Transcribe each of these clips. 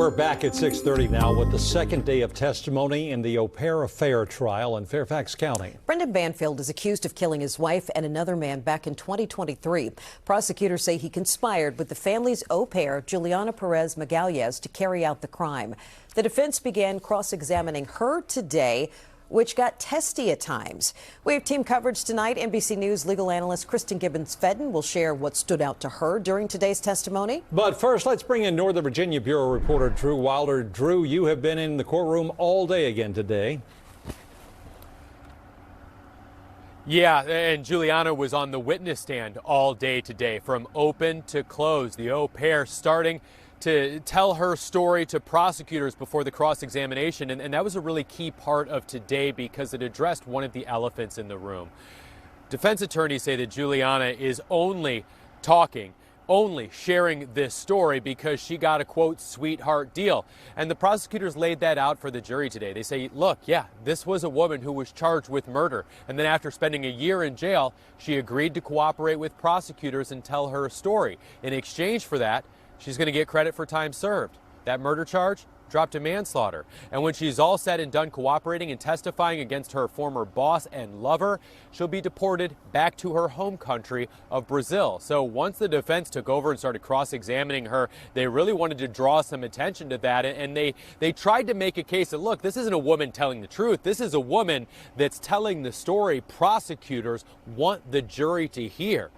We're back at 6:30 now with the second day of testimony in the au pair affair trial in Fairfax County. Brendan Banfield is accused of killing his wife and another man back in 2023. Prosecutors say he conspired with the family's au pair, Juliana Perez Magalhaes, to carry out the crime. The defense began cross-examining her today, which got testy at times. We have team coverage tonight. NBC News legal analyst Kristen Gibbons-Fedden will share what stood out to her during today's testimony. But first, let's bring in Northern Virginia Bureau reporter Drew Wilder. Drew, you have been in the courtroom all day again today. Yeah, and Juliana was on the witness stand all day today, from open to close. The au pair starting to tell her story to prosecutors before the cross-examination. And that was a really key part of today because it addressed one of the elephants in the room. Defense attorneys say that Juliana is only sharing this story because she got a, quote, sweetheart deal. And the prosecutors laid that out for the jury today. They say, look, yeah, this was a woman who was charged with murder. And then after spending a year in jail, she agreed to cooperate with prosecutors and tell her story. In exchange for that, she's going to get credit for time served. That murder charge dropped to manslaughter. And when she's all said and done cooperating and testifying against her former boss and lover, she'll be deported back to her home country of Brazil. So once the defense took over and started cross-examining her, they really wanted to draw some attention to that. And they tried to make a case that, look, this isn't a woman telling the truth. This is a woman that's telling the story prosecutors want the jury to hear.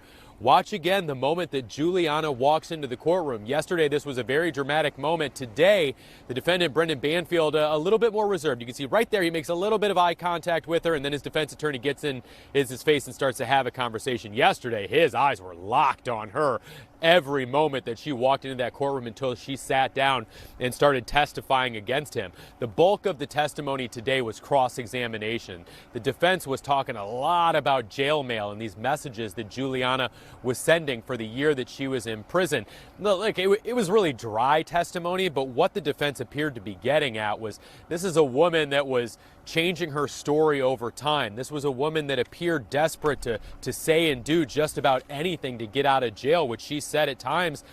Watch again the moment that Juliana walks into the courtroom. Yesterday, this was a very dramatic moment. Today, the defendant, Brendan Banfield, a little bit more reserved. You can see right there, he makes a little bit of eye contact with her, and then his defense attorney gets in his face and starts to have a conversation. Yesterday, his eyes were locked on her every moment that she walked into that courtroom until she sat down and started testifying against him. The bulk of the testimony today was cross-examination. The defense was talking a lot about jail mail and these messages that Juliana was sending for the year that she was in prison. Look, it was really dry testimony, but what the defense appeared to be getting at was this is a woman that was changing her story over time. This was a woman that appeared desperate to say and do just about anything to get out of jail, which she said at times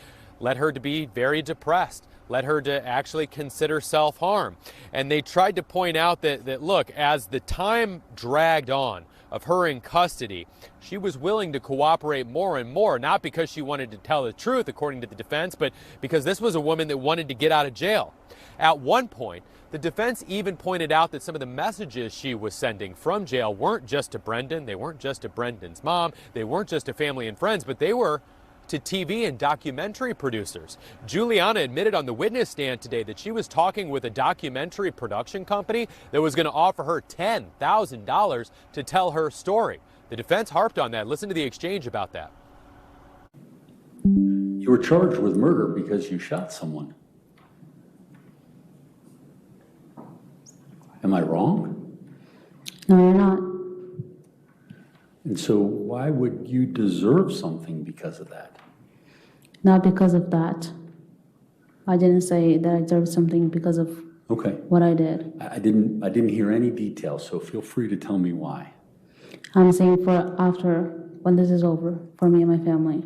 led her to be very depressed, led her to actually consider self-harm. And they tried to point out that look, as the time dragged on of her in custody, she was willing to cooperate more and more, not because she wanted to tell the truth, according to the defense, but because this was a woman that wanted to get out of jail. At one point, the defense even pointed out that some of the messages she was sending from jail weren't just to Brendan, they weren't just to Brendan's mom, they weren't just to family and friends, but they were to TV and documentary producers. Juliana admitted on the witness stand today that she was talking with a documentary production company that was going to offer her $10,000 to tell her story. The defense harped on that. Listen to the exchange about that. You were charged with murder because you shot someone. Am I wrong? No, you're not. And so why would you deserve something because of that? Not because of that. I didn't say that I deserved something because of what I did. I didn't hear any details, so feel free to tell me why. I'm saying for after, when this is over, for me and my family.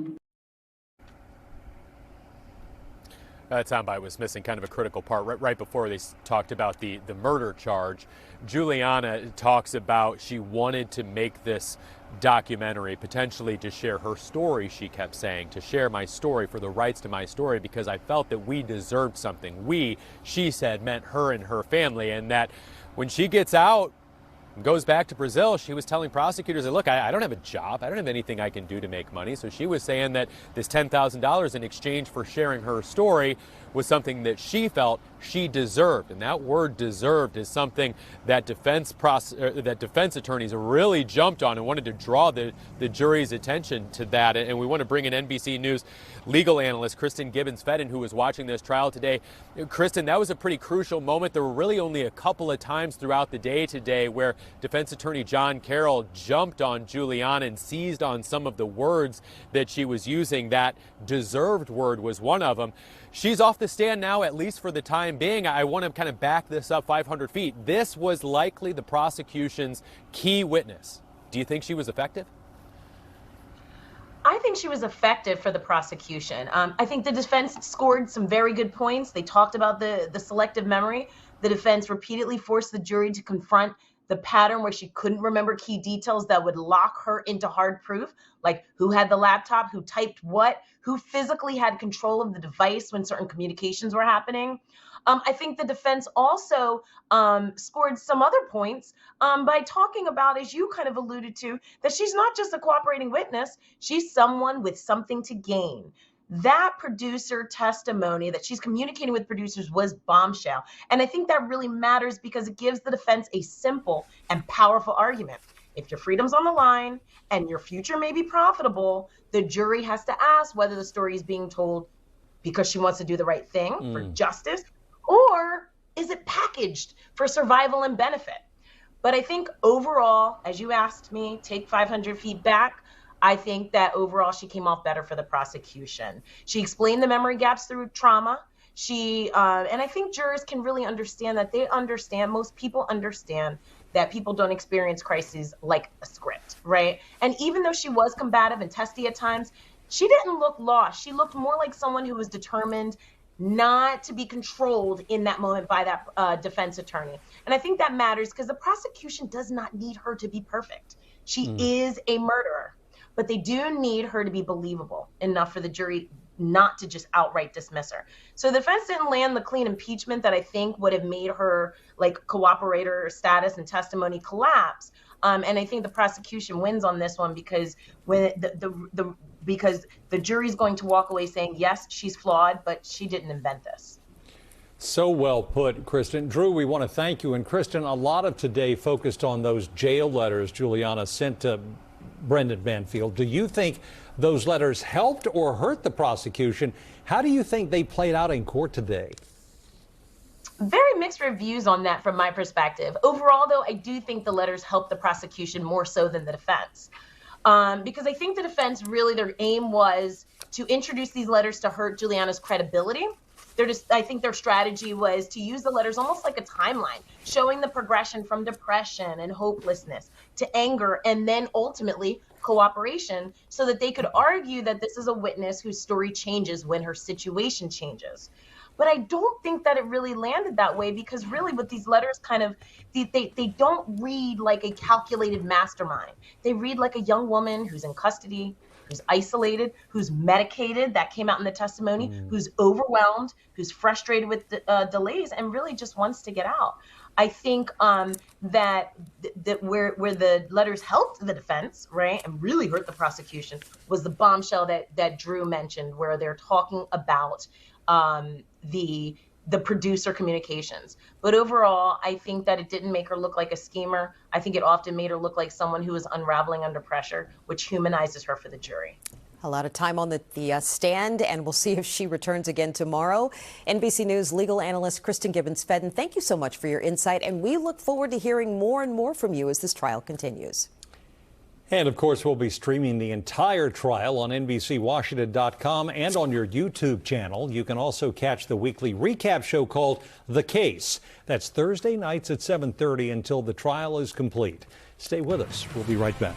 That soundbite was missing kind of a critical part. Right before they talked about the murder charge, Juliana talks about she wanted to make this documentary, potentially to share her story, she kept saying, to share my story, for the rights to my story, because I felt that we deserved something. We, she said, meant her and her family, and that when she gets out, goes back to Brazil, she was telling prosecutors that, look, I don't have a job. I don't have anything I can do to make money. So she was saying that this $10,000 in exchange for sharing her story was something that she felt she deserved. And that word deserved is something that defense attorneys really jumped on and wanted to draw the jury's attention to that. And we want to bring in NBC News legal analyst Kristen Gibbons-Fedden, who was watching this trial today. Kristen, that was a pretty crucial moment. There were really only a couple of times throughout the day today where defense attorney John Carroll jumped on Juliana and seized on some of the words that she was using. That deserved word was one of them. She's off the stand now, at least for the time being. I want to kind of back this up 500 feet. This was likely the prosecution's key witness. Do you think she was effective? I think she was effective for the prosecution. I think the defense scored some very good points. They talked about the selective memory. The defense repeatedly forced the jury to confront the pattern where she couldn't remember key details that would lock her into hard proof, like who had the laptop, who typed what, who physically had control of the device when certain communications were happening. I think the defense also scored some other points by talking about, as you kind of alluded to, that she's not just a cooperating witness, she's someone with something to gain. That producer testimony that she's communicating with producers was bombshell. And I think that really matters because it gives the defense a simple and powerful argument. If your freedom's on the line and your future may be profitable, the jury has to ask whether the story is being told because she wants to do the right thing for justice, or is it packaged for survival and benefit? But I think overall, as you asked me, take 500 feet back, I think that overall she came off better for the prosecution. She explained the memory gaps through trauma. And I think jurors can really understand that. Most people understand that people don't experience crises like a script, right? And even though she was combative and testy at times, she didn't look lost. She looked more like someone who was determined not to be controlled in that moment by that defense attorney. And I think that matters because the prosecution does not need her to be perfect. She is a murderer. But they do need her to be believable enough for the jury not to just outright dismiss her. So the defense didn't land the clean impeachment that I think would have made her like cooperator status and testimony collapse. And I think the prosecution wins on this one because when because the jury's going to walk away saying, yes, she's flawed, but she didn't invent this. So well put, Kristen. Drew, we want to thank you. And Kristen, a lot of today focused on those jail letters Juliana sent to Brendan Banfield. Do you think those letters helped or hurt the prosecution? How do you think they played out in court today? Very mixed reviews on that from my perspective. Overall, though, I do think the letters helped the prosecution more so than the defense. Because I think the defense really, their aim was to introduce these letters to hurt Juliana's credibility. I think their strategy was to use the letters almost like a timeline, showing the progression from depression and hopelessness to anger and then ultimately cooperation, so that they could argue that this is a witness whose story changes when her situation changes. But I don't think that it really landed that way, because really what these letters kind of, they don't read like a calculated mastermind. They read like a young woman who's in custody, who's isolated, who's medicated, that came out in the testimony, who's overwhelmed, who's frustrated with delays, and really just wants to get out. I think that where the letters helped the defense, right, and really hurt the prosecution was the bombshell that Drew mentioned, where they're talking about the producer communications. But overall, I think that it didn't make her look like a schemer. I think it often made her look like someone who was unraveling under pressure, which humanizes her for the jury. A lot of time on the stand, and we'll see if she returns again tomorrow. NBC News legal analyst Kristen Gibbons-Fedden, thank you so much for your insight, and we look forward to hearing more and more from you as this trial continues. And of course, we'll be streaming the entire trial on NBCWashington.com and on your YouTube channel. You can also catch the weekly recap show called The Case. That's Thursday nights at 7:30 until the trial is complete. Stay with us. We'll be right back.